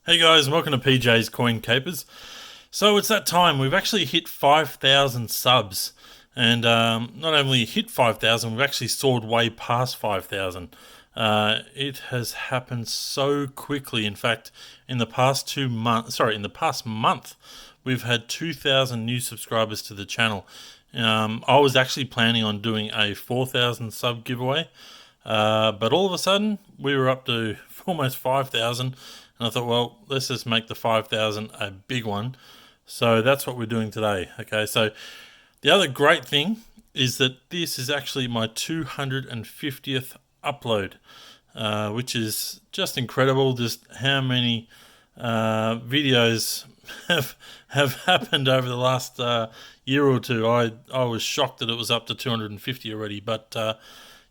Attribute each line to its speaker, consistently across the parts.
Speaker 1: Hey guys, welcome to PJ's Coin Capers. So it's that time. We've actually hit 5,000 subs. And not only hit 5,000, we've actually soared way past 5,000. It has happened so quickly. In fact, in the past in the past month, we've had 2,000 new subscribers to the channel. I was actually planning on doing a 4,000 sub giveaway. But all of a sudden, we were up to almost 5,000. And I thought, well, let's just make the 5,000 a big one. So that's what we're doing today. Okay, so the other great thing is that this is actually my 250th upload, which is just incredible. Just how many videos have happened over the last year or two. I was shocked that it was up to 250 already, but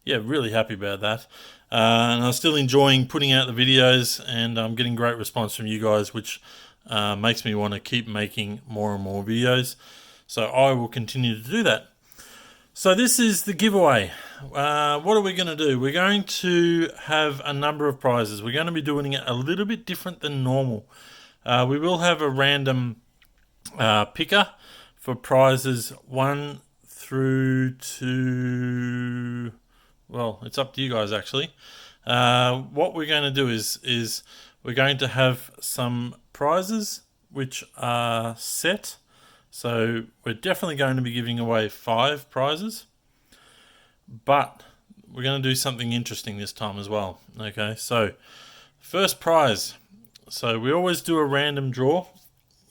Speaker 1: yeah, really happy about that. And I'm still enjoying putting out the videos, and I'm getting great response from you guys, which makes me want to keep making more and more videos. So I will continue to do that. So this is the giveaway. What are we going to do? We're going to have a number of prizes. We're going to be doing it a little bit different than normal. We will have a random picker for prizes 1 through to... Well, it's up to you guys, actually. What we're going to do is we're going to have some prizes which are set. So we're definitely going to be giving away 5 prizes. But we're going to do something interesting this time as well. Okay, so first prize. So we always do a random draw.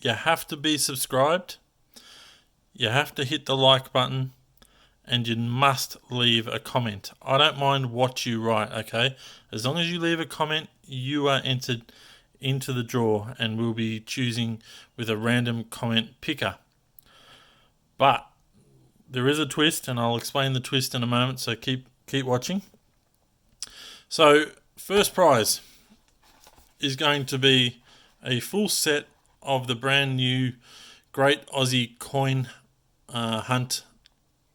Speaker 1: You have to be subscribed. You have to hit the like button. And you must leave a comment. I don't mind what you write, okay? As long as you leave a comment, you are entered into the draw, and we'll be choosing with a random comment picker. But there is a twist, and I'll explain the twist in a moment, so keep watching. So first prize is going to be a full set of the brand new Great Aussie Coin Hunt,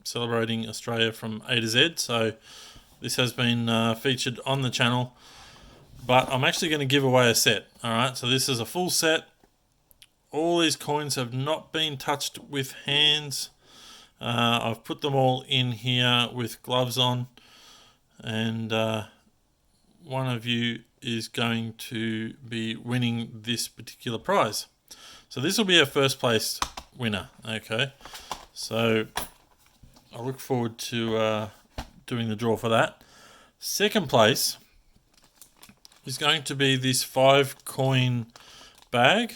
Speaker 1: celebrating Australia from A to Z. So this has been featured on the channel, but I'm actually going to give away a set. Alright, so this is a full set. All these coins have not been touched with hands. I've put them all in here with gloves on, and one of you is going to be winning this particular prize. So this will be our first place winner. Okay, so I look forward to doing the draw for that. Second place is going to be this 5 coin bag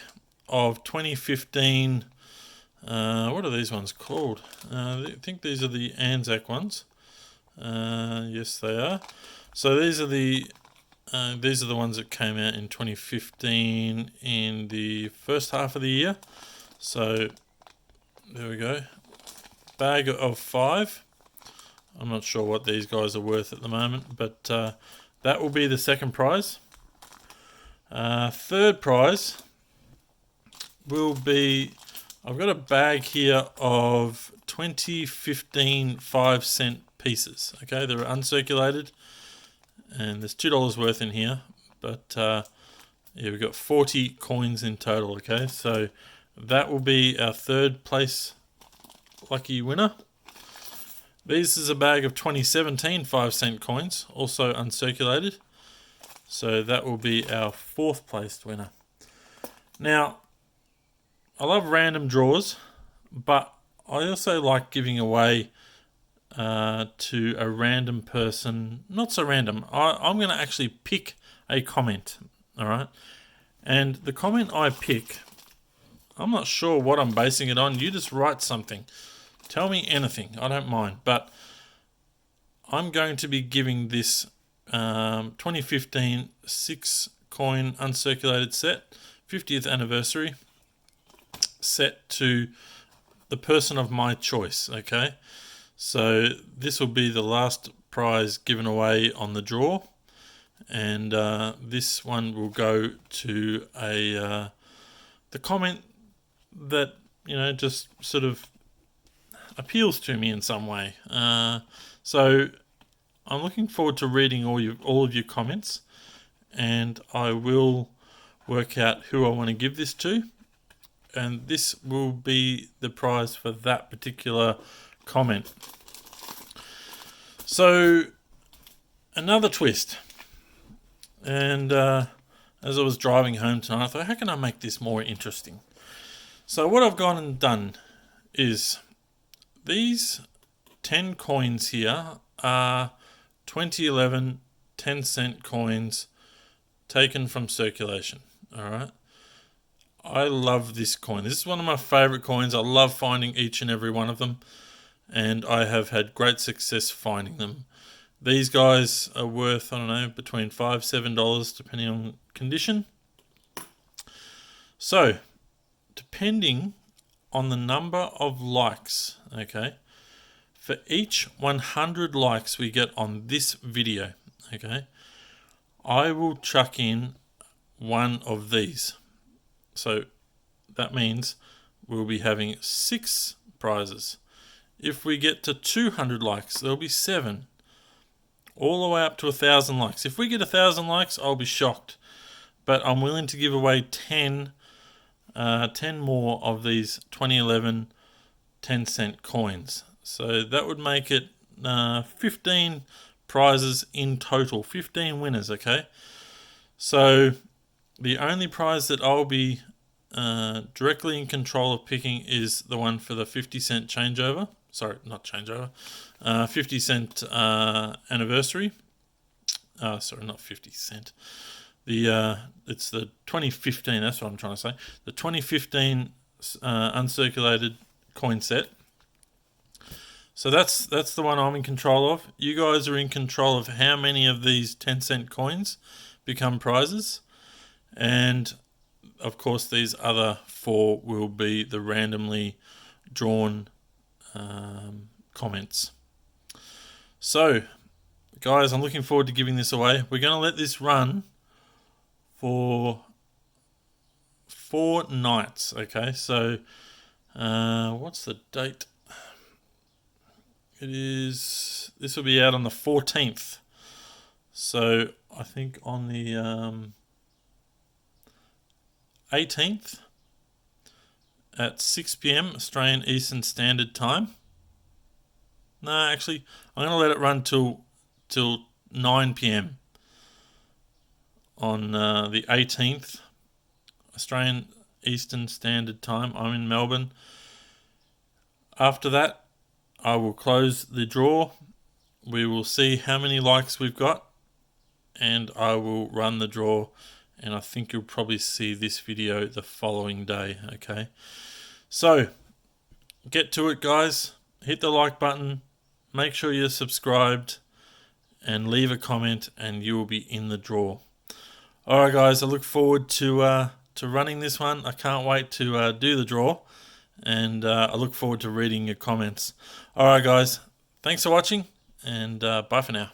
Speaker 1: of 2015. What are these ones called? I think these are the Anzac ones. Yes, they are. So these are the ones that came out in 2015 in the first half of the year. So there we go. Bag of 5. I'm not sure what these guys are worth at the moment, but that will be the second prize. Third prize will be, I've got a bag here of 2015 5-cent pieces. Okay, they're uncirculated, and there's $2 worth in here, but yeah, we've got 40 coins in total. Okay, so that will be our third place lucky winner. This is a bag of 2017 5-cent coins, also uncirculated. So that will be our fourth placed winner. Now, I love random draws, but I also like giving away to a random person. Not so random. I'm going to actually pick a comment, all right? And the comment I pick, I'm not sure what I'm basing it on. You just write something. Tell me anything. I don't mind. But I'm going to be giving this 2015 6-coin uncirculated set, 50th anniversary set, to the person of my choice. Okay, so this will be the last prize given away on the draw, and this one will go to the comment that, you know, just sort of appeals to me in some way. So I'm looking forward to reading all of your comments, and I will work out who I want to give this to. And this will be the prize for that particular comment. So, another twist. And as I was driving home tonight, I thought, how can I make this more interesting? So what I've gone and done is these 10 coins here are 2011 10-cent coins taken from circulation. All right. I love this coin. This is one of my favorite coins. I love finding each and every one of them, and I have had great success finding them. These guys are worth, I don't know, between $5-7 depending on condition. So, depending on the number of likes, okay, for each 100 likes we get on this video, okay, I will chuck in one of these. So that means we'll be having 6 prizes. If we get to 200 likes, there'll be 7. All the way up to 1,000 likes. If we get 1,000 likes, I'll be shocked. But I'm willing to give away 10 more of these 2011 10-cent coins. So that would make it 15 prizes in total. 15 winners, okay? So the only prize that I'll be directly in control of picking is the one for the 50-cent changeover. Sorry, not changeover. 50-cent anniversary. Sorry, not 50 cent. It's the 2015. That's what I'm trying to say. The 2015 uncirculated coin set. So that's the one I'm in control of. You guys are in control of how many of these 10-cent coins become prizes, and of course these other 4 will be the randomly drawn comments. So guys, I'm looking forward to giving this away. We're going to let this run for 4 nights. Okay, so what's the date? This will be out on the 14th. So I think on the 18th at 6 p.m. Australian Eastern Standard Time. No, actually, I'm going to let it run till 9 p.m. on the 18th Australian Eastern Standard Time. I'm in Melbourne. After that, I will close the draw. We will see how many likes we've got, and I will run the draw, and I think you'll probably see this video the following day, okay? So, get to it, guys. Hit the like button, make sure you're subscribed, and leave a comment, and you will be in the draw. Alright guys, I look forward to running this one. I can't wait to do the draw, and I look forward to reading your comments. Alright guys, thanks for watching, and bye for now.